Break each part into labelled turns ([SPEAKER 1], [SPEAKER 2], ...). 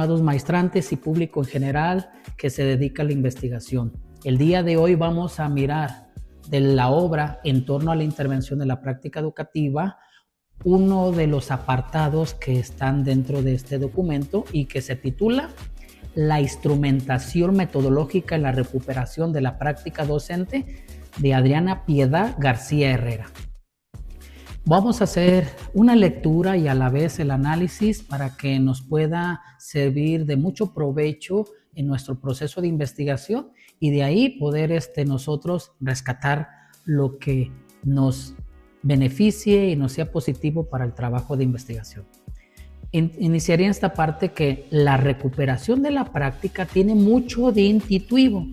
[SPEAKER 1] Maestrantes y público en general que se dedica a la investigación. El día de hoy vamos a mirar de la obra en torno a la intervención de la práctica educativa, uno de los apartados que están dentro de este documento y que se titula La instrumentación metodológica en la recuperación de la práctica docente, de Adriana Piedad García Herrera. Vamos a hacer una lectura y a la vez el análisis para que nos pueda servir de mucho provecho en nuestro proceso de investigación y de ahí poder nosotros rescatar lo que nos beneficie y nos sea positivo para el trabajo de investigación. Iniciaría en esta parte que la recuperación de la práctica tiene mucho de intuitivo,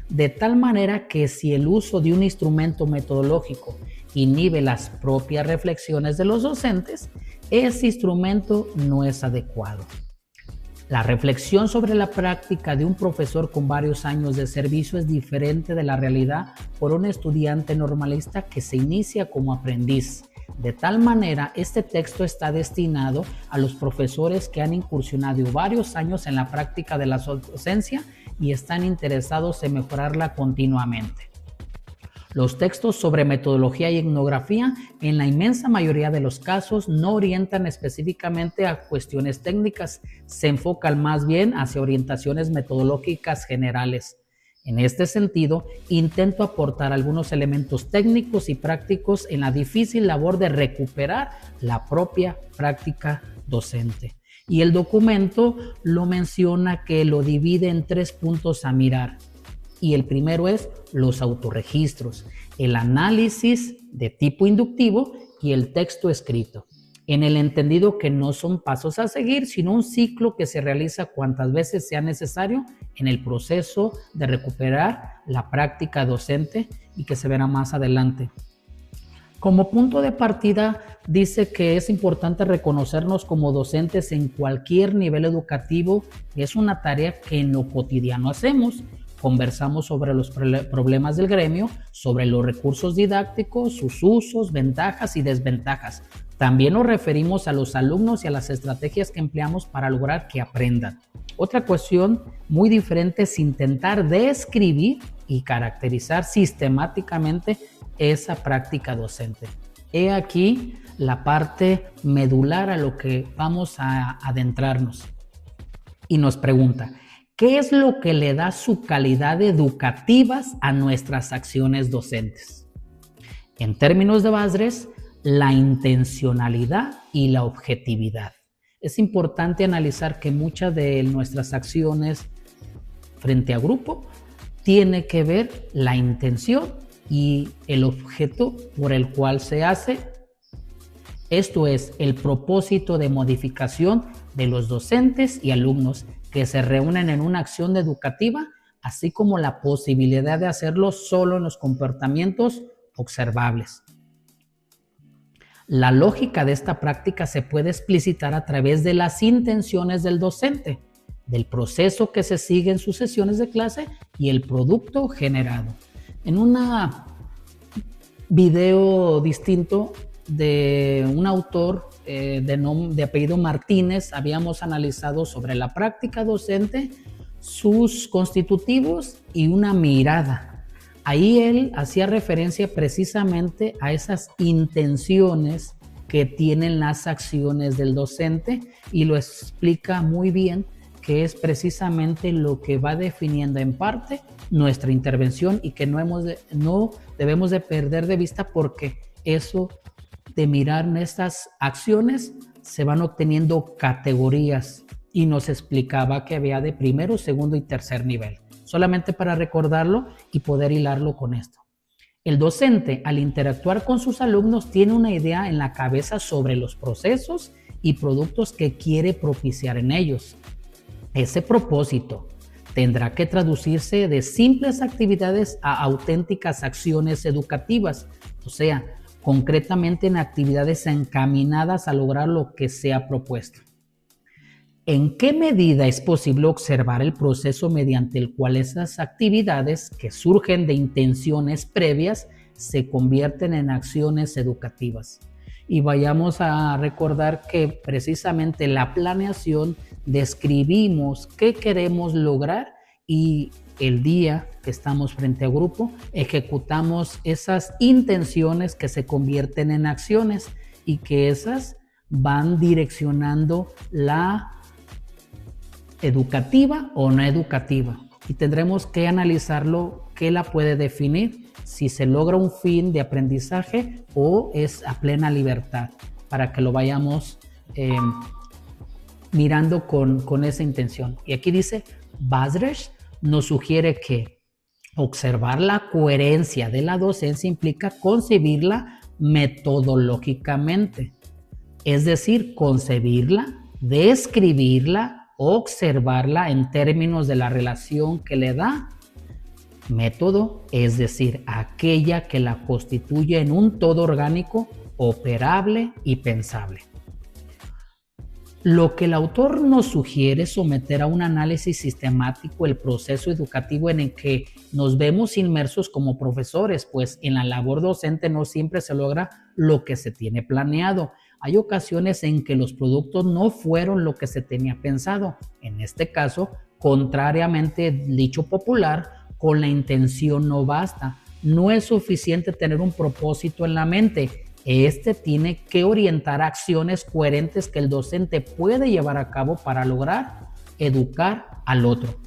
[SPEAKER 1] de tal manera que si el uso de un instrumento metodológico inhibe las propias reflexiones de los docentes, ese instrumento no es adecuado. La reflexión sobre la práctica de un profesor con varios años de servicio es diferente de la realidad por un estudiante normalista que se inicia como aprendiz. De tal manera, este texto está destinado a los profesores que han incursionado varios años en la práctica de la docencia y están interesados en mejorarla continuamente. Los textos sobre metodología y etnografía, en la inmensa mayoría de los casos, no orientan específicamente a cuestiones técnicas, se enfocan más bien hacia orientaciones metodológicas generales. En este sentido, intento aportar algunos elementos técnicos y prácticos en la difícil labor de recuperar la propia práctica docente. Y el documento lo menciona que lo divide en 3 puntos a mirar. Y el primero es los autorregistros, el análisis de tipo inductivo y el texto escrito, en el entendido que no son pasos a seguir, sino un ciclo que se realiza cuantas veces sea necesario en el proceso de recuperar la práctica docente y que se verá más adelante. Como punto de partida, dice que es importante reconocernos como docentes en cualquier nivel educativo. Es una tarea que en lo cotidiano hacemos. Conversamos sobre los problemas del gremio, sobre los recursos didácticos, sus usos, ventajas y desventajas. También nos referimos a los alumnos y a las estrategias que empleamos para lograr que aprendan. Otra cuestión muy diferente es intentar describir y caracterizar sistemáticamente esa práctica docente. He aquí la parte medular a lo que vamos a adentrarnos. Y nos pregunta, ¿qué es lo que le da su calidad educativas a nuestras acciones docentes? En términos de Basres, la intencionalidad y la objetividad. Es importante analizar que muchas de nuestras acciones frente a grupo tiene que ver la intención y el objeto por el cual se hace. Esto es el propósito de modificación de los docentes y alumnos que se reúnen en una acción educativa, así como la posibilidad de hacerlo solo en los comportamientos observables. La lógica de esta práctica se puede explicitar a través de las intenciones del docente, del proceso que se sigue en sus sesiones de clase y el producto generado. En un video distinto de un autor de apellido Martínez, habíamos analizado sobre la práctica docente, sus constitutivos y una mirada. Ahí él hacía referencia precisamente a esas intenciones que tienen las acciones del docente y lo explica muy bien, que es precisamente lo que va definiendo en parte nuestra intervención y que no debemos de perder de vista, porque eso de mirar estas acciones se van obteniendo categorías y nos explicaba que había de primero, segundo y tercer nivel. Solamente para recordarlo y poder hilarlo con esto. El docente, al interactuar con sus alumnos, tiene una idea en la cabeza sobre los procesos y productos que quiere propiciar en ellos. Ese propósito tendrá que traducirse de simples actividades a auténticas acciones educativas, o sea, concretamente en actividades encaminadas a lograr lo que se ha propuesto. ¿En qué medida es posible observar el proceso mediante el cual esas actividades que surgen de intenciones previas se convierten en acciones educativas? Y vayamos a recordar que precisamente la planeación describimos qué queremos lograr y el día que estamos frente a grupo, ejecutamos esas intenciones que se convierten en acciones y que esas van direccionando la educativa o no educativa. Y tendremos que analizarlo, qué la puede definir, si se logra un fin de aprendizaje o es a plena libertad, para que lo vayamos mirando con esa intención. Y aquí dice, Bajresz nos sugiere que observar la coherencia de la docencia implica concebirla metodológicamente, es decir, concebirla, describirla, observarla en términos de la relación que le da método, es decir, aquella que la constituye en un todo orgánico, operable y pensable. Lo que el autor nos sugiere es someter a un análisis sistemático el proceso educativo en el que nos vemos inmersos como profesores, pues en la labor docente no siempre se logra lo que se tiene planeado. Hay ocasiones en que los productos no fueron lo que se tenía pensado. En este caso, contrariamente al dicho popular, con la intención no basta. No es suficiente tener un propósito en la mente. Este tiene que orientar acciones coherentes que el docente puede llevar a cabo para lograr educar al otro.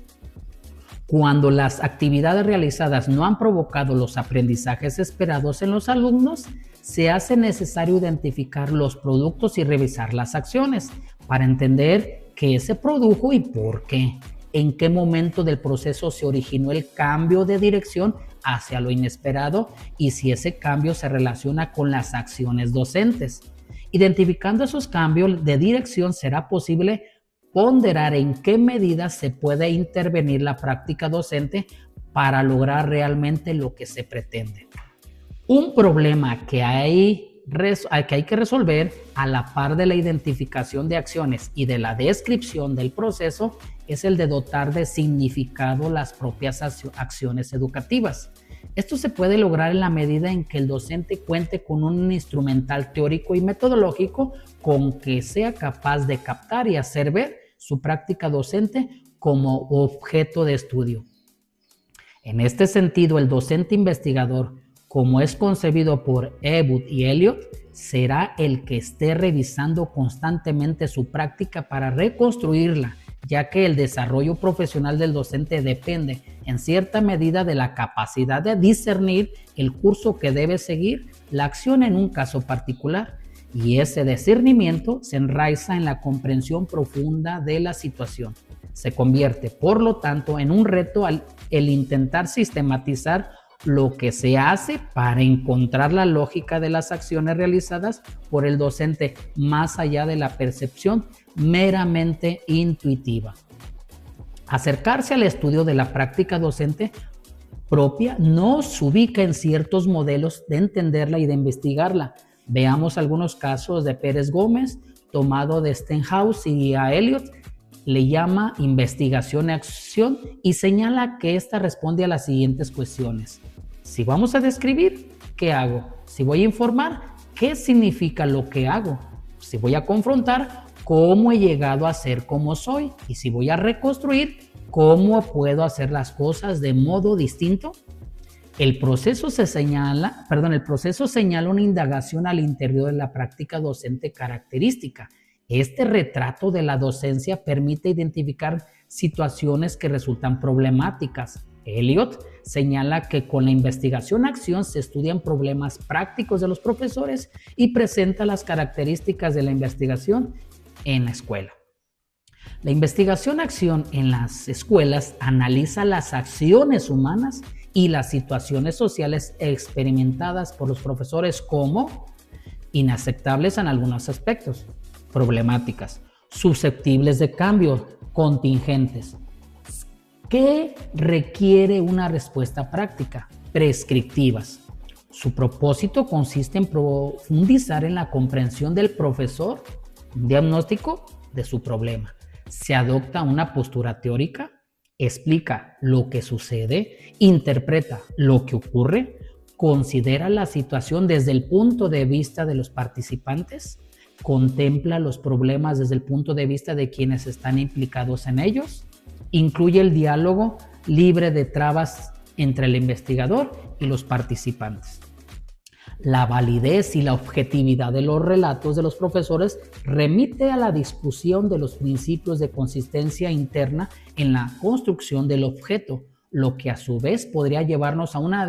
[SPEAKER 1] Cuando las actividades realizadas no han provocado los aprendizajes esperados en los alumnos, se hace necesario identificar los productos y revisar las acciones para entender qué se produjo y por qué. En qué momento del proceso se originó el cambio de dirección hacia lo inesperado y si ese cambio se relaciona con las acciones docentes. Identificando esos cambios de dirección será posible ponderar en qué medida se puede intervenir la práctica docente para lograr realmente lo que se pretende. Un problema que hay que resolver a la par de la identificación de acciones y de la descripción del proceso es el de dotar de significado las propias acciones educativas. Esto se puede lograr en la medida en que el docente cuente con un instrumental teórico y metodológico con que sea capaz de captar y hacer ver su práctica docente como objeto de estudio. En este sentido, el docente investigador, como es concebido por Ewood y Elliott, será el que esté revisando constantemente su práctica para reconstruirla, ya que el desarrollo profesional del docente depende en cierta medida de la capacidad de discernir el curso que debe seguir la acción en un caso particular, y ese discernimiento se enraiza en la comprensión profunda de la situación. Se convierte, por lo tanto, en un reto el intentar sistematizar lo que se hace para encontrar la lógica de las acciones realizadas por el docente más allá de la percepción meramente intuitiva. Acercarse al estudio de la práctica docente propia nos ubica en ciertos modelos de entenderla y de investigarla. Veamos algunos casos de Pérez Gómez, tomado de Stenhouse y a Elliott. Le llama investigación y acción y señala que ésta responde a las siguientes cuestiones. Si vamos a describir, ¿qué hago? Si voy a informar, ¿qué significa lo que hago? Si voy a confrontar, ¿cómo he llegado a ser como soy? Y si voy a reconstruir, ¿cómo puedo hacer las cosas de modo distinto? El proceso señala una indagación al interior de la práctica docente característica. Este retrato de la docencia permite identificar situaciones que resultan problemáticas. Elliott señala que con la investigación-acción se estudian problemas prácticos de los profesores y presenta las características de la investigación en la escuela. La investigación-acción en las escuelas analiza las acciones humanas y las situaciones sociales experimentadas por los profesores como inaceptables en algunos aspectos, problemáticas, susceptibles de cambio, contingentes. ¿Qué requiere una respuesta práctica? Prescriptivas. Su propósito consiste en profundizar en la comprensión del profesor, un diagnóstico de su problema. Se adopta una postura teórica, explica lo que sucede, interpreta lo que ocurre, considera la situación desde el punto de vista de los participantes, contempla los problemas desde el punto de vista de quienes están implicados en ellos, incluye el diálogo libre de trabas entre el investigador y los participantes. La validez y la objetividad de los relatos de los profesores remite a la discusión de los principios de consistencia interna en la construcción del objeto, lo que a su vez podría llevarnos a una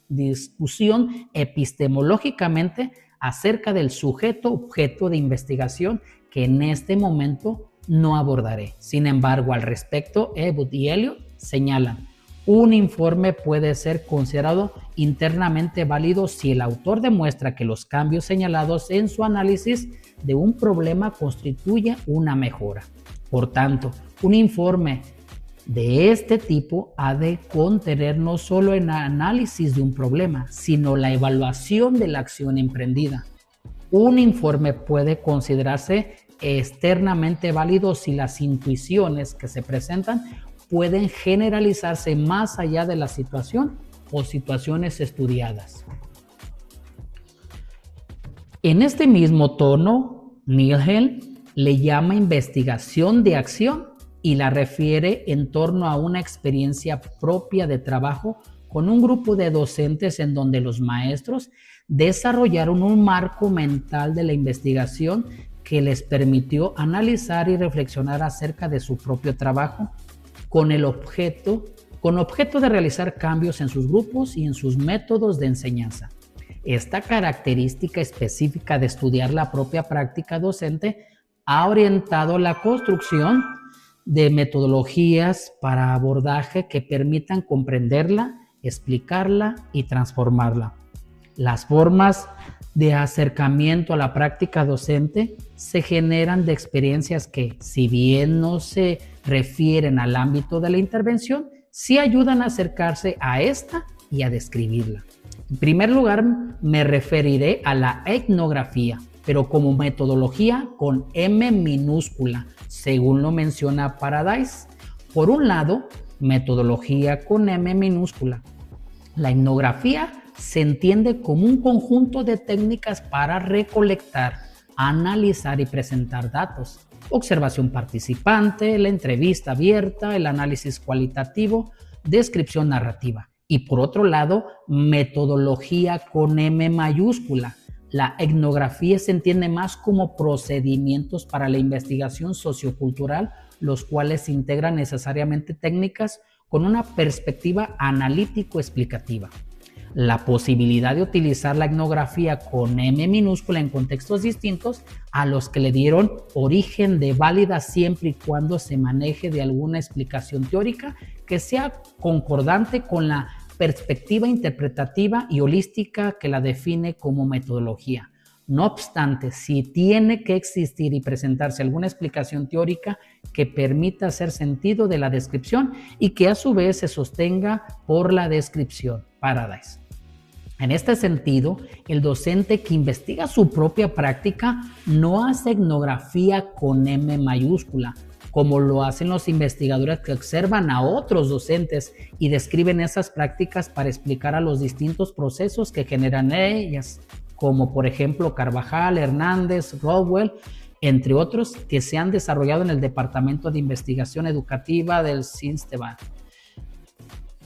[SPEAKER 1] discusión epistemológicamente acerca del sujeto objeto de investigación que en este momento no abordaré. Sin embargo, al respecto, Ebut y Elliott señalan: un informe puede ser considerado internamente válido si el autor demuestra que los cambios señalados en su análisis de un problema constituye una mejora. Por tanto, un informe de este tipo ha de contener no solo el análisis de un problema, sino la evaluación de la acción emprendida. Un informe puede considerarse externamente válido si las intuiciones que se presentan pueden generalizarse más allá de la situación o situaciones estudiadas. En este mismo tono, Nielsen le llama investigación de acción y la refiere en torno a una experiencia propia de trabajo con un grupo de docentes en donde los maestros desarrollaron un marco mental de la investigación que les permitió analizar y reflexionar acerca de su propio trabajo con objeto de realizar cambios en sus grupos y en sus métodos de enseñanza. Esta característica específica de estudiar la propia práctica docente ha orientado la construcción de metodologías para abordaje que permitan comprenderla, explicarla y transformarla. Las formas de acercamiento a la práctica docente se generan de experiencias que, si bien no se refieren al ámbito de la intervención, sí ayudan a acercarse a esta y a describirla. En primer lugar, me referiré a la etnografía, pero como metodología con M minúscula, según lo menciona Paradise. Por un lado, metodología con M minúscula. La etnografía se entiende como un conjunto de técnicas para recolectar, analizar y presentar datos. Observación participante, la entrevista abierta, el análisis cualitativo, descripción narrativa. Y por otro lado, metodología con M mayúscula. La etnografía se entiende más como procedimientos para la investigación sociocultural, los cuales integran necesariamente técnicas con una perspectiva analítico-explicativa. La posibilidad de utilizar la etnografía con M minúscula en contextos distintos a los que le dieron origen de válida siempre y cuando se maneje de alguna explicación teórica que sea concordante con la perspectiva interpretativa y holística que la define como metodología. No obstante, si tiene que existir y presentarse alguna explicación teórica que permita hacer sentido de la descripción y que a su vez se sostenga por la descripción. Paradise. En este sentido, el docente que investiga su propia práctica no hace etnografía con M mayúscula, como lo hacen los investigadores que observan a otros docentes y describen esas prácticas para explicar a los distintos procesos que generan ellas, como por ejemplo Carvajal, Hernández, Rodwell, entre otros que se han desarrollado en el Departamento de Investigación Educativa del CINSTEBAN.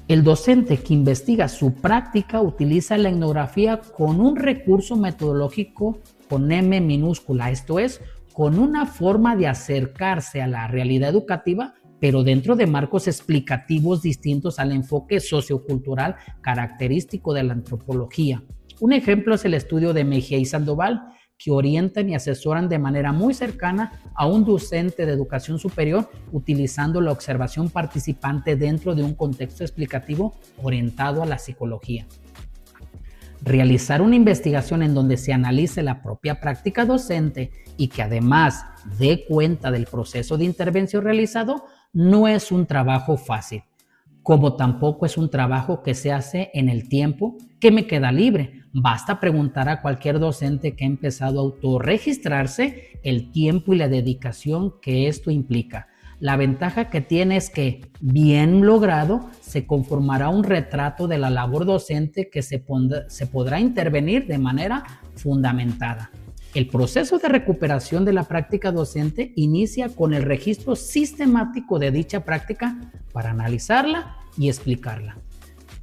[SPEAKER 1] El docente que investiga su práctica utiliza la etnografía con un recurso metodológico con M minúscula, esto es, con una forma de acercarse a la realidad educativa, pero dentro de marcos explicativos distintos al enfoque sociocultural característico de la antropología. Un ejemplo es el estudio de Mejía y Sandoval, que orientan y asesoran de manera muy cercana a un docente de educación superior utilizando la observación participante dentro de un contexto explicativo orientado a la psicología. Realizar una investigación en donde se analice la propia práctica docente y que además dé cuenta del proceso de intervención realizado no es un trabajo fácil, como tampoco es un trabajo que se hace en el tiempo que me queda libre. Basta preguntar a cualquier docente que ha empezado a autorregistrarse el tiempo y la dedicación que esto implica. La ventaja que tiene es que, bien logrado, se conformará un retrato de la labor docente que se podrá intervenir de manera fundamentada. El proceso de recuperación de la práctica docente inicia con el registro sistemático de dicha práctica para analizarla y explicarla.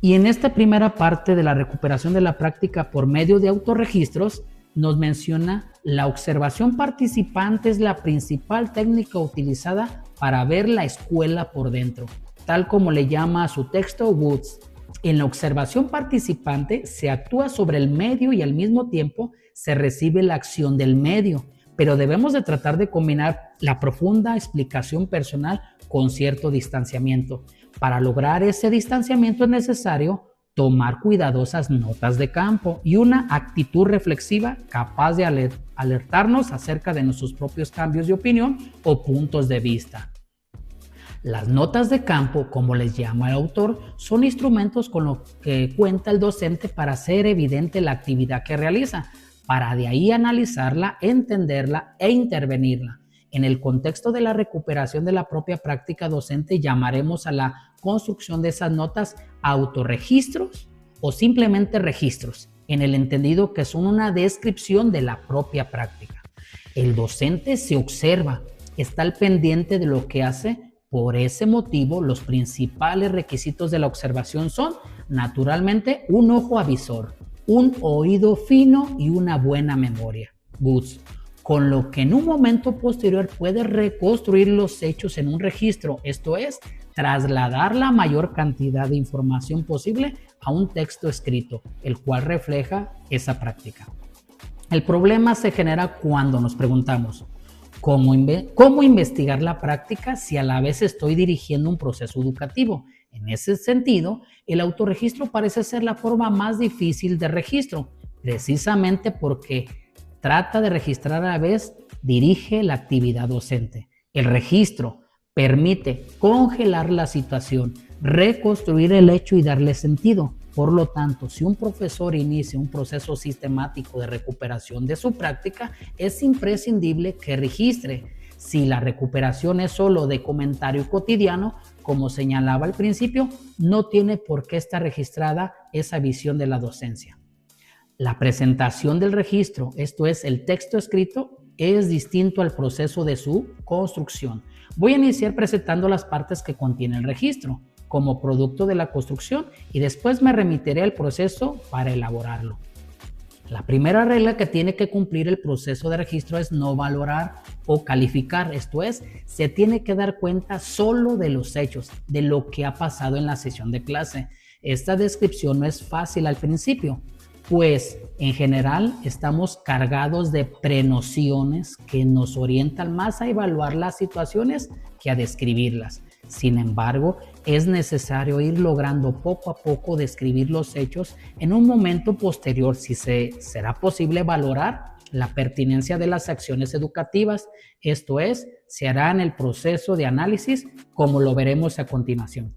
[SPEAKER 1] Y en esta primera parte de la recuperación de la práctica por medio de autorregistros, nos menciona la observación participante es la principal técnica utilizada para ver la escuela por dentro, tal como le llama a su texto Woods. En la observación participante se actúa sobre el medio y al mismo tiempo se recibe la acción del medio, pero debemos de tratar de combinar la profunda explicación personal con cierto distanciamiento. Para lograr ese distanciamiento es necesario tomar cuidadosas notas de campo y una actitud reflexiva capaz de alertarnos acerca de nuestros propios cambios de opinión o puntos de vista. Las notas de campo, como les llama el autor, son instrumentos con los que cuenta el docente para hacer evidente la actividad que realiza, para de ahí analizarla, entenderla e intervenirla. En el contexto de la recuperación de la propia práctica docente, llamaremos a la construcción de esas notas autorregistros o simplemente registros, en el entendido que son una descripción de la propia práctica. El docente se observa, está al pendiente de lo que hace. Por ese motivo, los principales requisitos de la observación son, naturalmente, un ojo avisor, un oído fino y una buena memoria. Woods. Con lo que en un momento posterior puede reconstruir los hechos en un registro, esto es, trasladar la mayor cantidad de información posible a un texto escrito, el cual refleja esa práctica. El problema se genera cuando nos preguntamos, ¿cómo investigar la práctica si a la vez estoy dirigiendo un proceso educativo? En ese sentido, el autorregistro parece ser la forma más difícil de registro, precisamente porque trata de registrar a la vez, dirige la actividad docente. El registro permite congelar la situación, reconstruir el hecho y darle sentido. Por lo tanto, si un profesor inicia un proceso sistemático de recuperación de su práctica, es imprescindible que registre. Si la recuperación es solo de comentario cotidiano, como señalaba al principio, no tiene por qué estar registrada esa visión de la docencia. La presentación del registro, esto es, el texto escrito, es distinto al proceso de su construcción. Voy a iniciar presentando las partes que contiene el registro como producto de la construcción y después me remitiré al proceso para elaborarlo. La primera regla que tiene que cumplir el proceso de registro es no valorar o calificar, esto es, se tiene que dar cuenta solo de los hechos, de lo que ha pasado en la sesión de clase. Esta descripción no es fácil al principio, pues en general estamos cargados de prenociones que nos orientan más a evaluar las situaciones que a describirlas. Sin embargo, es necesario ir logrando poco a poco describir los hechos en un momento posterior si será posible valorar la pertinencia de las acciones educativas, esto es, se hará en el proceso de análisis como lo veremos a continuación.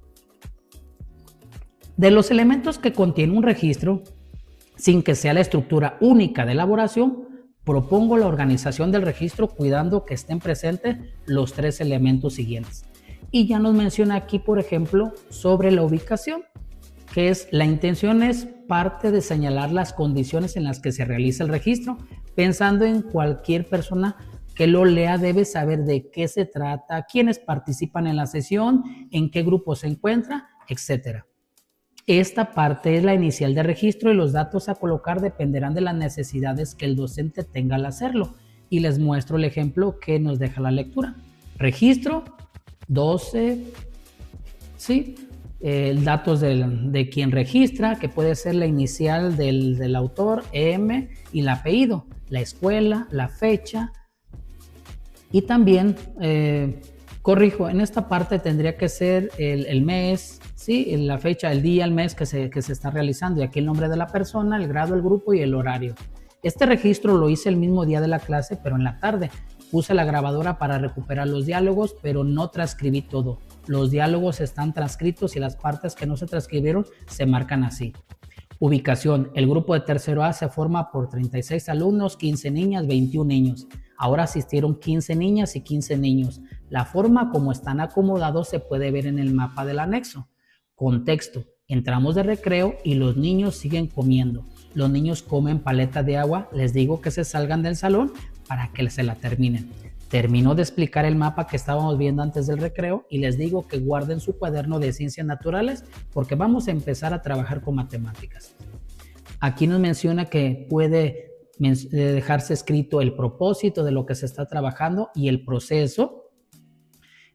[SPEAKER 1] De los elementos que contiene un registro, sin que sea la estructura única de elaboración, propongo la organización del registro cuidando que estén presentes los tres elementos siguientes. Y ya nos menciona aquí, por ejemplo, sobre la ubicación, que es la intención es parte de señalar las condiciones en las que se realiza el registro, pensando en cualquier persona que lo lea debe saber de qué se trata, quiénes participan en la sesión, en qué grupo se encuentra, etc. Esta parte es la inicial de registro y los datos a colocar dependerán de las necesidades que el docente tenga al hacerlo. Y les muestro el ejemplo que nos deja la lectura. Registro 12, ¿sí? Datos de quien registra, que puede ser la inicial del autor, EM, y el apellido, la escuela, la fecha. Y también, corrijo, en esta parte tendría que ser el mes, ¿sí? La fecha, el día, el mes que se está realizando, y aquí el nombre de la persona, el grado, el grupo y el horario. Este registro lo hice el mismo día de la clase, pero en la tarde. Puse la grabadora para recuperar los diálogos, pero no transcribí todo. Los diálogos están transcritos y las partes que no se transcribieron se marcan así. Ubicación. El grupo de tercero A se forma por 36 alumnos, 15 niñas, 21 niños. Ahora asistieron 15 niñas y 15 niños. La forma como están acomodados se puede ver en el mapa del anexo. Contexto. Entramos de recreo y los niños siguen comiendo. los niños comen paleta de agua, les digo que se salgan del salón para que se la terminen. Termino de explicar el mapa que estábamos viendo antes del recreo y les digo que guarden su cuaderno de ciencias naturales porque vamos a empezar a trabajar con matemáticas. Aquí nos menciona que puede dejarse escrito el propósito de lo que se está trabajando y el proceso.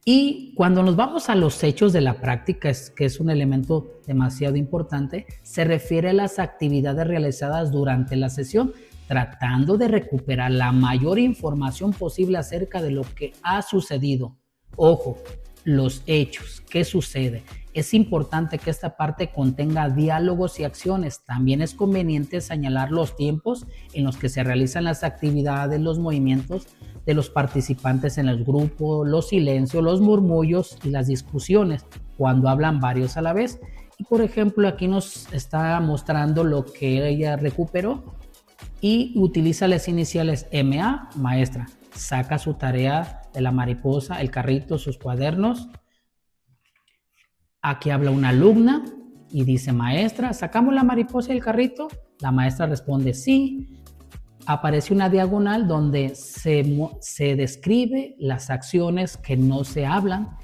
[SPEAKER 1] Y cuando nos vamos a los hechos de la práctica, que es un elemento demasiado importante, se refiere a las actividades realizadas durante la sesión, tratando de recuperar la mayor información posible acerca de lo que ha sucedido. Ojo, los hechos, ¿qué sucede? Es importante que esta parte contenga diálogos y acciones. También es conveniente señalar los tiempos en los que se realizan las actividades, los movimientos de los participantes en el grupo, los silencios, los murmullos y las discusiones cuando hablan varios a la vez. Y por ejemplo, aquí nos está mostrando lo que ella recuperó y utiliza las iniciales MA, maestra. Saca su tarea de la mariposa, el carrito, sus cuadernos. Aquí habla una alumna y dice, maestra, ¿sacamos la mariposa y el carrito? La maestra responde, sí. Aparece una diagonal donde se describe las acciones que no se hablan.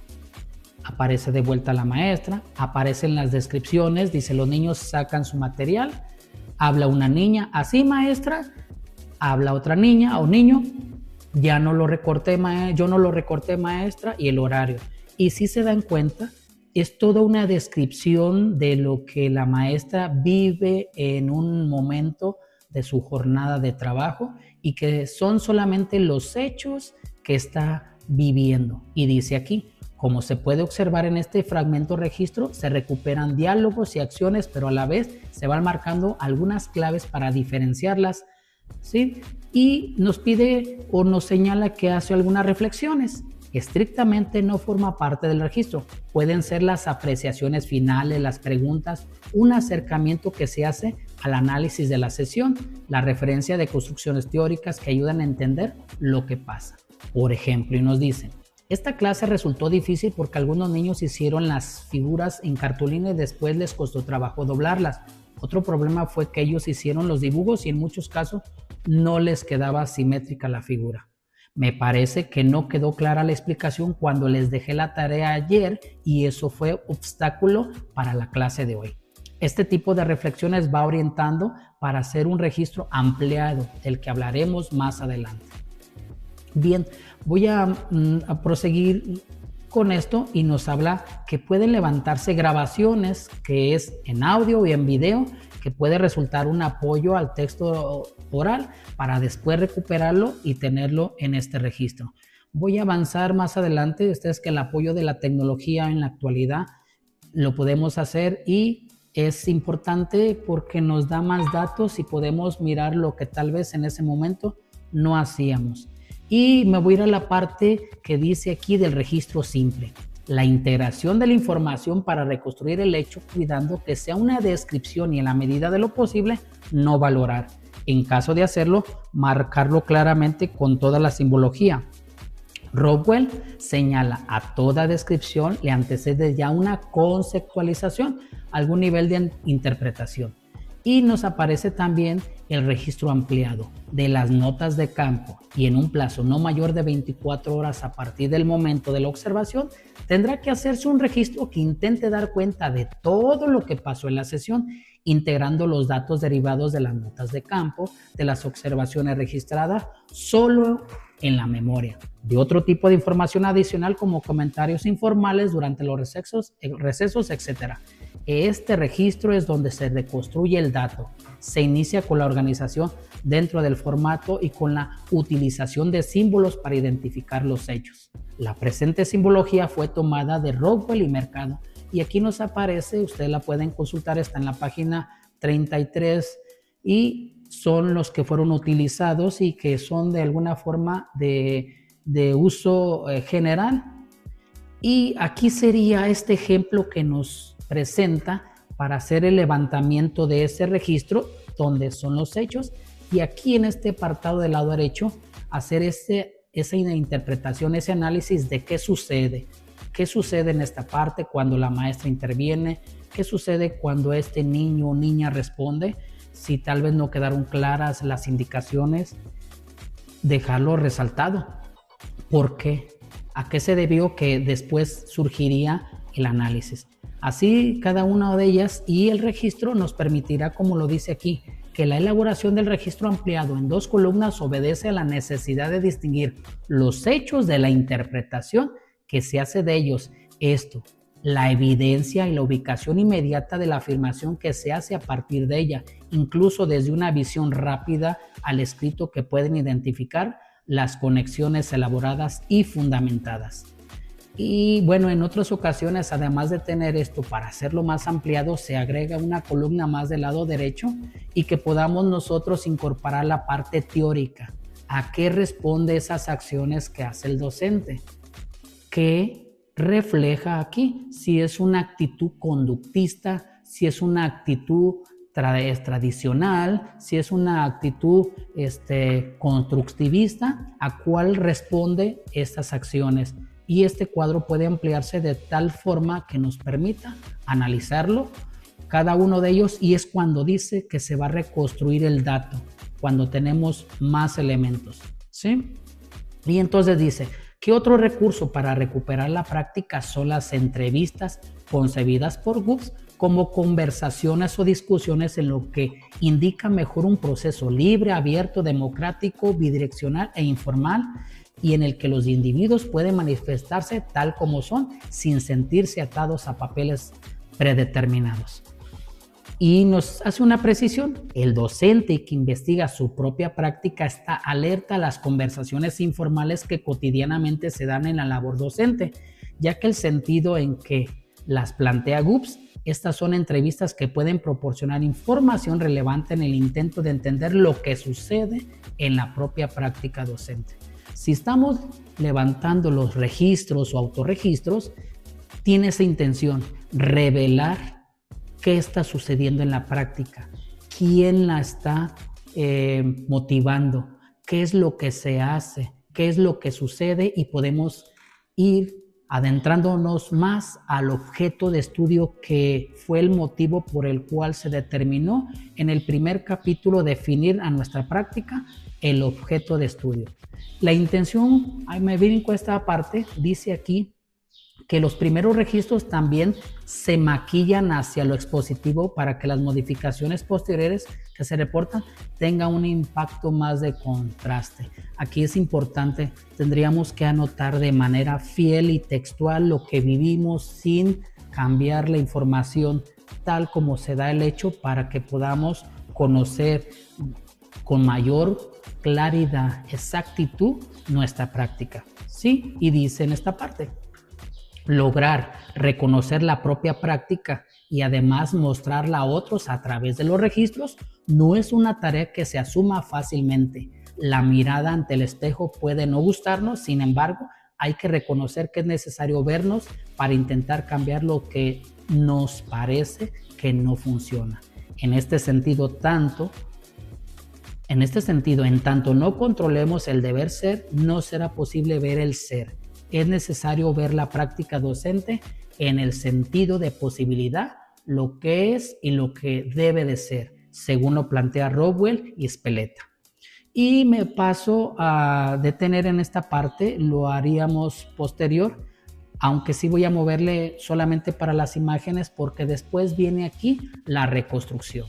[SPEAKER 1] Aparece de vuelta la maestra, aparecen las descripciones, dice los niños sacan su material, habla una niña, así maestra, habla otra niña o niño, ya no lo recorté, yo no lo recorté maestra, y el horario. Y si se dan cuenta, es toda una descripción de lo que la maestra vive en un momento de su jornada de trabajo y que son solamente los hechos que está viviendo. Y dice aquí, como se puede observar en este fragmento registro, se recuperan diálogos y acciones, pero a la vez se van marcando algunas claves para diferenciarlas, ¿sí? Y nos pide o nos señala que hace algunas reflexiones. Estrictamente no forma parte del registro. Pueden ser las apreciaciones finales, las preguntas, un acercamiento que se hace al análisis de la sesión, la referencia de construcciones teóricas que ayudan a entender lo que pasa. Por ejemplo, y nos dicen, esta clase resultó difícil porque algunos niños hicieron las figuras en cartulina y después les costó trabajo doblarlas. Otro problema fue que ellos hicieron los dibujos y en muchos casos no les quedaba simétrica la figura. Me parece que no quedó clara la explicación cuando les dejé la tarea ayer y eso fue obstáculo para la clase de hoy. Este tipo de reflexiones va orientando para hacer un registro ampliado del que hablaremos más adelante. Bien, voy a proseguir con esto y nos habla que pueden levantarse grabaciones, que es en audio y en video, que puede resultar un apoyo al texto oral para después recuperarlo y tenerlo en este registro. Voy a avanzar más adelante. Ustedes que el apoyo de la tecnología en la actualidad lo podemos hacer y es importante porque nos da más datos y podemos mirar lo que tal vez en ese momento no hacíamos. Y me voy a ir a la parte que dice aquí del registro simple. La integración de la información para reconstruir el hecho, cuidando que sea una descripción y en la medida de lo posible no valorar. En caso de hacerlo, marcarlo claramente con toda la simbología. Rockwell señala a toda descripción le antecede ya una conceptualización, algún nivel de interpretación. Y nos aparece también el registro ampliado de las notas de campo y en un plazo no mayor de 24 horas a partir del momento de la observación, tendrá que hacerse un registro que intente dar cuenta de todo lo que pasó en la sesión, integrando los datos derivados de las notas de campo, de las observaciones registradas, solo en la memoria, de otro tipo de información adicional como comentarios informales durante los recesos, etc. Este registro es donde se reconstruye el dato. Se inicia con la organización dentro del formato y con la utilización de símbolos para identificar los hechos. La presente simbología fue tomada de Rockwell y Mercado y aquí nos aparece, ustedes la pueden consultar, está en la página 33 y son los que fueron utilizados y que son de alguna forma de uso general. Y aquí sería este ejemplo que nos presenta para hacer el levantamiento de ese registro donde son los hechos y aquí en este apartado del lado derecho hacer esa interpretación, ese análisis de qué sucede en esta parte cuando la maestra interviene, qué sucede cuando este niño o niña responde, si tal vez no quedaron claras las indicaciones, dejarlo resaltado. ¿Por qué? ¿A qué se debió que después surgiría el análisis? Así cada una de ellas, y el registro nos permitirá, como lo dice aquí, que la elaboración del registro ampliado en 2 columnas obedece a la necesidad de distinguir los hechos de la interpretación que se hace de ellos. Esto, la evidencia y la ubicación inmediata de la afirmación que se hace a partir de ella, incluso desde una visión rápida al escrito que pueden identificar las conexiones elaboradas y fundamentadas. Y bueno, en otras ocasiones, además de tener esto para hacerlo más ampliado, se agrega una columna más del lado derecho y que podamos nosotros incorporar la parte teórica. ¿A qué responde esas acciones que hace el docente? ¿Qué refleja aquí? Si es una actitud conductista, si es una actitud tradicional, si es una actitud constructivista, ¿a cuál responde estas acciones? Y este cuadro puede ampliarse de tal forma que nos permita analizarlo, cada uno de ellos, y es cuando dice que se va a reconstruir el dato, cuando tenemos más elementos, ¿sí? Y entonces dice, ¿qué otro recurso para recuperar la práctica son las entrevistas concebidas por Gubbs como conversaciones o discusiones en lo que indica mejor un proceso libre, abierto, democrático, bidireccional e informal, y en el que los individuos pueden manifestarse tal como son sin sentirse atados a papeles predeterminados? Y nos hace una precisión: el docente que investiga su propia práctica está alerta a las conversaciones informales que cotidianamente se dan en la labor docente, ya que el sentido en que las plantea Gubbs, estas son entrevistas que pueden proporcionar información relevante en el intento de entender lo que sucede en la propia práctica docente. Si estamos levantando los registros o autorregistros, tiene esa intención: revelar qué está sucediendo en la práctica, quién la está motivando, qué es lo que se hace, qué es lo que sucede, y podemos ir adentrándonos más al objeto de estudio, que fue el motivo por el cual se determinó en el primer capítulo definir a nuestra práctica el objeto de estudio. La intención, me brinco esta parte, dice aquí que los primeros registros también se maquillan hacia lo expositivo para que las modificaciones posteriores que se reportan tengan un impacto más de contraste. Aquí es importante, tendríamos que anotar de manera fiel y textual lo que vivimos sin cambiar la información tal como se da el hecho, para que podamos conocer con mayor claridad, exactitud nuestra práctica. Sí, y dice en esta parte: lograr reconocer la propia práctica y además mostrarla a otros a través de los registros no es una tarea que se asuma fácilmente. La mirada ante el espejo puede no gustarnos, sin embargo, hay que reconocer que es necesario vernos para intentar cambiar lo que nos parece que no funciona. En este sentido, en tanto no controlemos el deber ser, no será posible ver el ser. Es necesario ver la práctica docente en el sentido de posibilidad, lo que es y lo que debe de ser, según lo plantea Rodwell y Speleta. Y me paso a detener en esta parte, lo haríamos posterior, aunque sí voy a moverle solamente para las imágenes, porque después viene aquí la reconstrucción.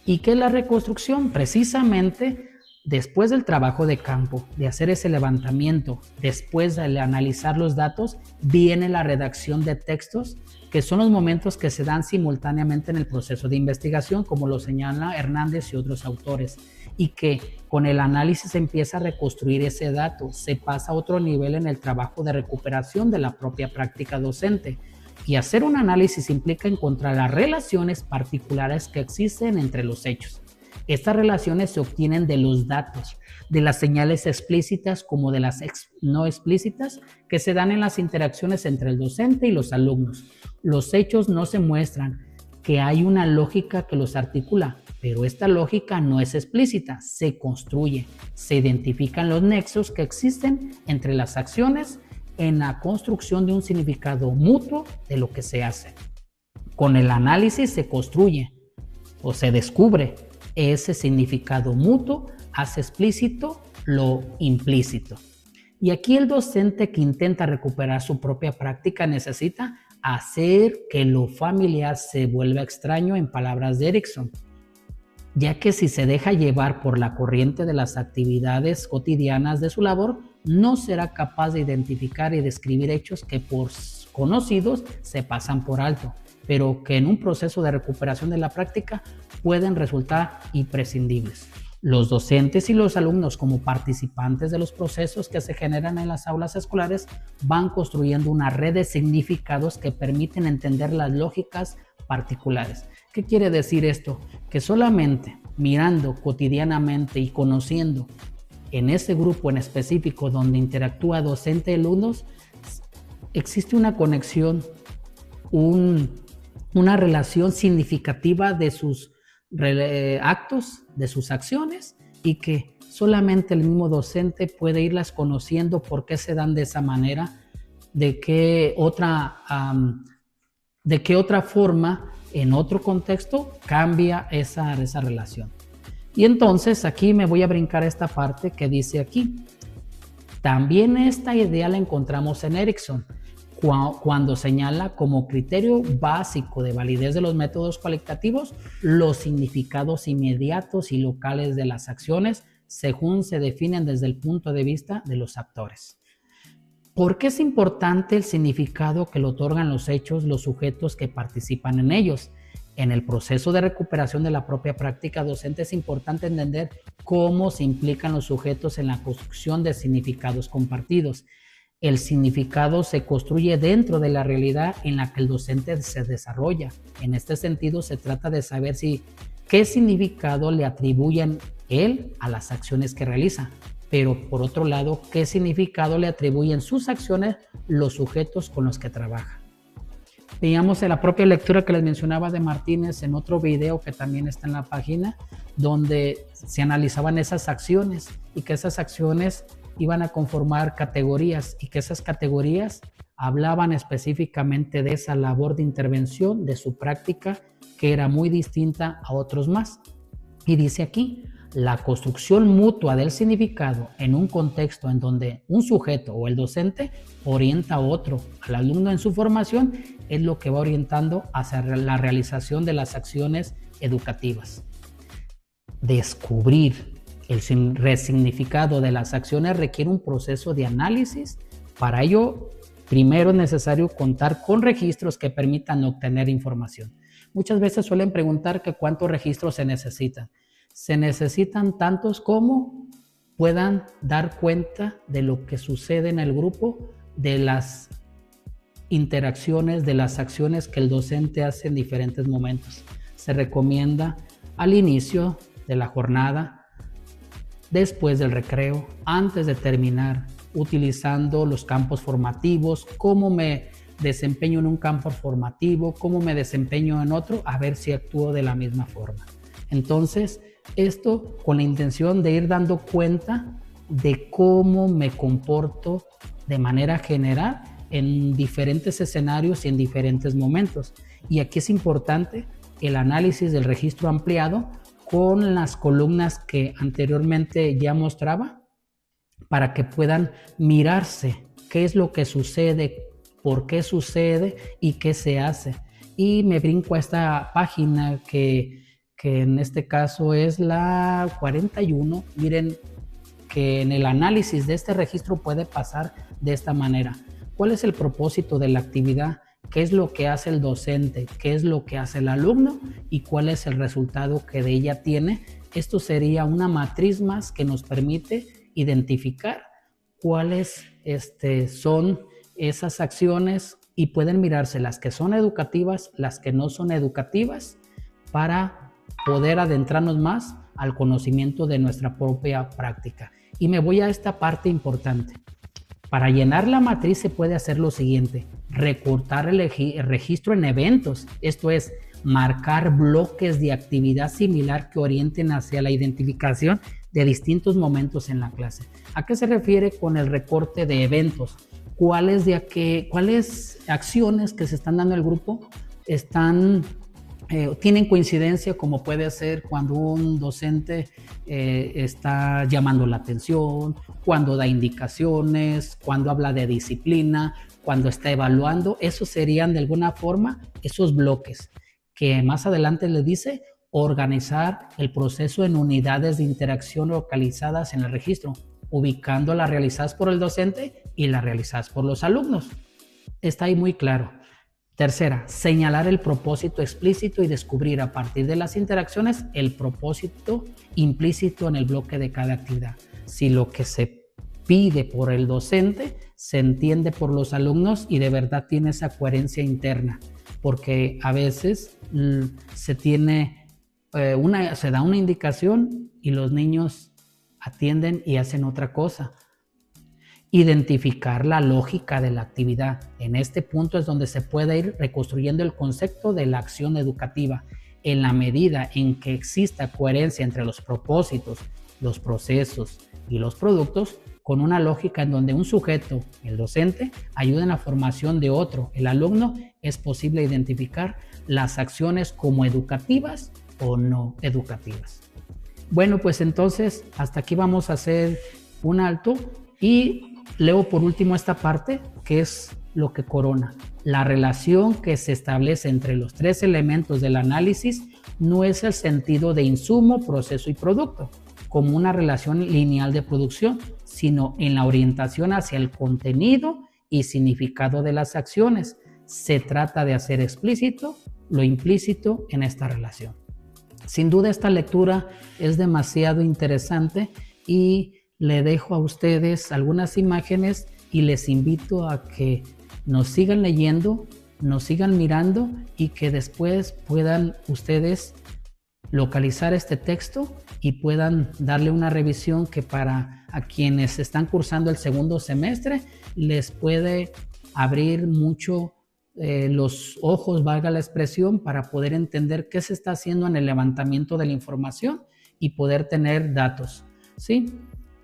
[SPEAKER 1] ¿Y qué es la reconstrucción? Precisamente después del trabajo de campo, de hacer ese levantamiento, después de analizar los datos, viene la redacción de textos, que son los momentos que se dan simultáneamente en el proceso de investigación, como lo señala Hernández y otros autores, y que con el análisis se empieza a reconstruir ese dato, se pasa a otro nivel en el trabajo de recuperación de la propia práctica docente. Y hacer un análisis implica encontrar las relaciones particulares que existen entre los hechos. Estas relaciones se obtienen de los datos, de las señales explícitas como de las no explícitas que se dan en las interacciones entre el docente y los alumnos. Los hechos no se muestran, que hay una lógica que los articula, pero esta lógica no es explícita, se construye, se identifican los nexos que existen entre las acciones en la construcción de un significado mutuo de lo que se hace. Con el análisis se construye o se descubre ese significado mutuo hace explícito lo implícito. Y aquí el docente que intenta recuperar su propia práctica necesita hacer que lo familiar se vuelva extraño, en palabras de Erikson, ya que si se deja llevar por la corriente de las actividades cotidianas de su labor, no será capaz de identificar y describir hechos que por conocidos se pasan por alto, pero que en un proceso de recuperación de la práctica pueden resultar imprescindibles. Los docentes y los alumnos, como participantes de los procesos que se generan en las aulas escolares, van construyendo una red de significados que permiten entender las lógicas particulares. ¿Qué quiere decir esto? Que solamente mirando cotidianamente y conociendo en ese grupo en específico donde interactúa docente y alumnos, existe una conexión, una relación significativa de sus actos, de sus acciones, y que solamente el mismo docente puede irlas conociendo por qué se dan de esa manera, de qué otra forma, en otro contexto, cambia esa relación. Y entonces aquí me voy a brincar esta parte que dice aquí. También esta idea la encontramos en Erikson, cuando señala como criterio básico de validez de los métodos cualitativos los significados inmediatos y locales de las acciones según se definen desde el punto de vista de los actores. ¿Por qué es importante el significado que le otorgan los hechos, los sujetos que participan en ellos? En el proceso de recuperación de la propia práctica docente es importante entender cómo se implican los sujetos en la construcción de significados compartidos. El significado se construye dentro de la realidad en la que el docente se desarrolla. En este sentido, se trata de saber qué significado le atribuyen él a las acciones que realiza, pero por otro lado, qué significado le atribuyen sus acciones los sujetos con los que trabaja. Veíamos en la propia lectura que les mencionaba de Martínez en otro video que también está en la página, donde se analizaban esas acciones y que esas acciones iban a conformar categorías y que esas categorías hablaban específicamente de esa labor de intervención, de su práctica, que era muy distinta a otros más. Y dice aquí, la construcción mutua del significado en un contexto en donde un sujeto o el docente orienta a otro, al alumno en su formación, es lo que va orientando hacia la realización de las acciones educativas. Descubrir el resignificado de las acciones requiere un proceso de análisis. Para ello, primero es necesario contar con registros que permitan obtener información. Muchas veces suelen preguntar que cuántos registros se necesitan. Se necesitan tantos como puedan dar cuenta de lo que sucede en el grupo, de las interacciones, de las acciones que el docente hace en diferentes momentos. Se recomienda al inicio de la jornada, después del recreo, antes de terminar, utilizando los campos formativos, cómo me desempeño en un campo formativo, cómo me desempeño en otro, a ver si actúo de la misma forma. Entonces, esto con la intención de ir dando cuenta de cómo me comporto de manera general en diferentes escenarios y en diferentes momentos. Y aquí es importante el análisis del registro ampliado con las columnas que anteriormente ya mostraba, para que puedan mirarse qué es lo que sucede, por qué sucede y qué se hace. Y me brinco a esta página que en este caso es la 41. Miren que en el análisis de este registro puede pasar de esta manera. ¿Cuál es el propósito de la actividad? ¿Qué es lo que hace el docente? ¿Qué es lo que hace el alumno? ¿Y cuál es el resultado que de ella tiene? Esto sería una matriz más que nos permite identificar cuáles son esas acciones y pueden mirarse las que son educativas, las que no son educativas, para poder adentrarnos más al conocimiento de nuestra propia práctica. Y me voy a esta parte importante. Para llenar la matriz se puede hacer lo siguiente: recortar el registro en eventos, esto es, marcar bloques de actividad similar que orienten hacia la identificación de distintos momentos en la clase. ¿A qué se refiere con el recorte de eventos? ¿Cuáles acciones que se están dando en el grupo están tienen coincidencia, como puede ser cuando un docente está llamando la atención, cuando da indicaciones, cuando habla de disciplina, cuando está evaluando. Esos serían de alguna forma esos bloques que más adelante le dice organizar el proceso en unidades de interacción localizadas en el registro, ubicando las realizadas por el docente y las realizadas por los alumnos. Está ahí muy claro. Tercera, señalar el propósito explícito y descubrir a partir de las interacciones el propósito implícito en el bloque de cada actividad. Si lo que se pide por el docente se entiende por los alumnos y de verdad tiene esa coherencia interna, porque a veces se da una indicación y los niños atienden y hacen otra cosa. Identificar la lógica de la actividad. En este punto es donde se puede ir reconstruyendo el concepto de la acción educativa. En la medida en que exista coherencia entre los propósitos, los procesos y los productos, con una lógica en donde un sujeto, el docente, ayuda en la formación de otro, el alumno, es posible identificar las acciones como educativas o no educativas. Bueno, pues entonces hasta aquí vamos a hacer un alto y leo por último esta parte, que es lo que corona. La relación que se establece entre los tres elementos del análisis no es el sentido de insumo, proceso y producto, como una relación lineal de producción, sino en la orientación hacia el contenido y significado de las acciones. Se trata de hacer explícito lo implícito en esta relación. Sin duda esta lectura es demasiado interesante y le dejo a ustedes algunas imágenes y les invito a que nos sigan leyendo, nos sigan mirando y que después puedan ustedes localizar este texto y puedan darle una revisión que para a quienes están cursando el segundo semestre les puede abrir mucho los ojos, valga la expresión, para poder entender qué se está haciendo en el levantamiento de la información y poder tener datos, ¿sí?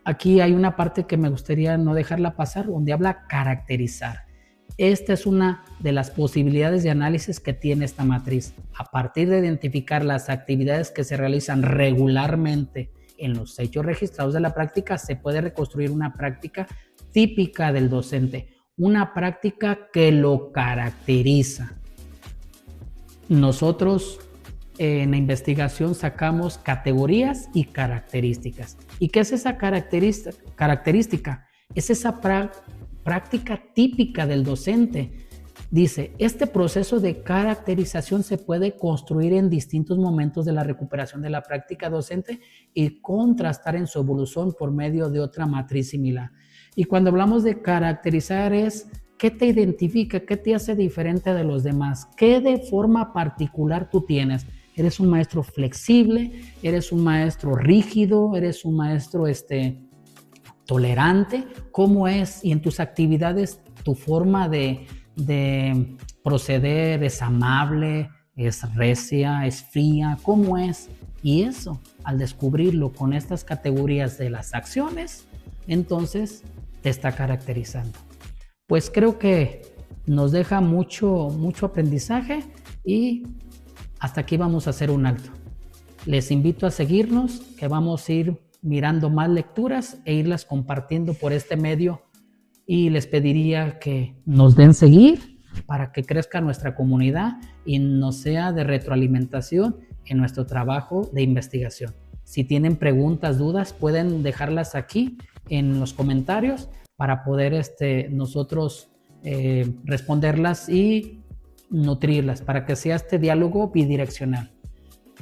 [SPEAKER 1] Aquí hay una parte que me gustaría no dejarla pasar, donde habla caracterizar. Esta es una de las posibilidades de análisis que tiene esta matriz. A partir de identificar las actividades que se realizan regularmente en los hechos registrados de la práctica, se puede reconstruir una práctica típica del docente, una práctica que lo caracteriza. Nosotros en la investigación sacamos categorías y características. ¿Y qué es esa característica? Es esa práctica típica del docente. Dice, este proceso de caracterización se puede construir en distintos momentos de la recuperación de la práctica docente y contrastar en su evolución por medio de otra matriz similar. Y cuando hablamos de caracterizar es ¿qué te identifica? ¿Qué te hace diferente de los demás? ¿Qué de forma particular tú tienes? ¿Eres un maestro flexible? ¿Eres un maestro rígido? ¿Eres un maestro tolerante? ¿Cómo es? Y en tus actividades, tu forma de proceder es amable, es recia, es fría. ¿Cómo es? Y eso, al descubrirlo con estas categorías de las acciones, entonces te está caracterizando. Pues creo que nos deja mucho aprendizaje y hasta aquí vamos a hacer un alto. Les invito a seguirnos, que vamos a ir mirando más lecturas e irlas compartiendo por este medio y les pediría que nos den seguir para que crezca nuestra comunidad y nos sea de retroalimentación en nuestro trabajo de investigación. Si tienen preguntas, dudas, pueden dejarlas aquí en los comentarios para poder nosotros responderlas y nutrirlas para que sea este diálogo bidireccional.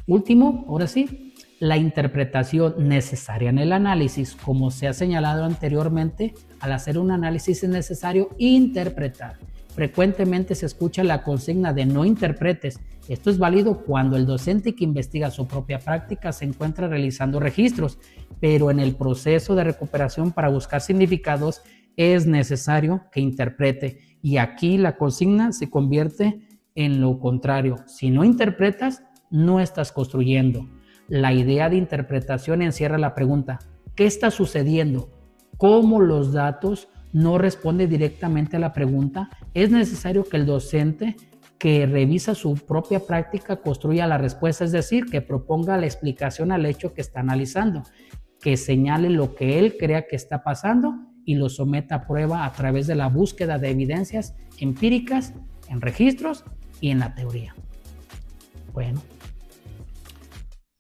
[SPEAKER 1] Último, ahora sí, la interpretación necesaria en el análisis. Como se ha señalado anteriormente, al hacer un análisis es necesario interpretar. Frecuentemente se escucha la consigna de no interpretes. Esto es válido cuando el docente que investiga su propia práctica se encuentra realizando registros, pero en el proceso de recuperación para buscar significados es necesario que interprete. Y aquí la consigna se convierte en lo contrario. Si no interpretas, no estás construyendo. La idea de interpretación encierra la pregunta, ¿qué está sucediendo? ¿Cómo los datos no responden directamente a la pregunta? Es necesario que el docente que revisa su propia práctica, construya la respuesta, es decir, que proponga la explicación al hecho que está analizando, que señale lo que él crea que está pasando y lo someta a prueba a través de la búsqueda de evidencias empíricas en registros y en la teoría. Bueno,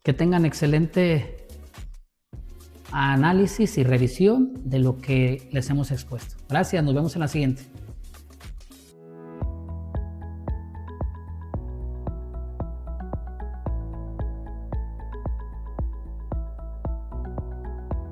[SPEAKER 1] que tengan excelente análisis y revisión de lo que les hemos expuesto. Gracias, nos vemos en la siguiente.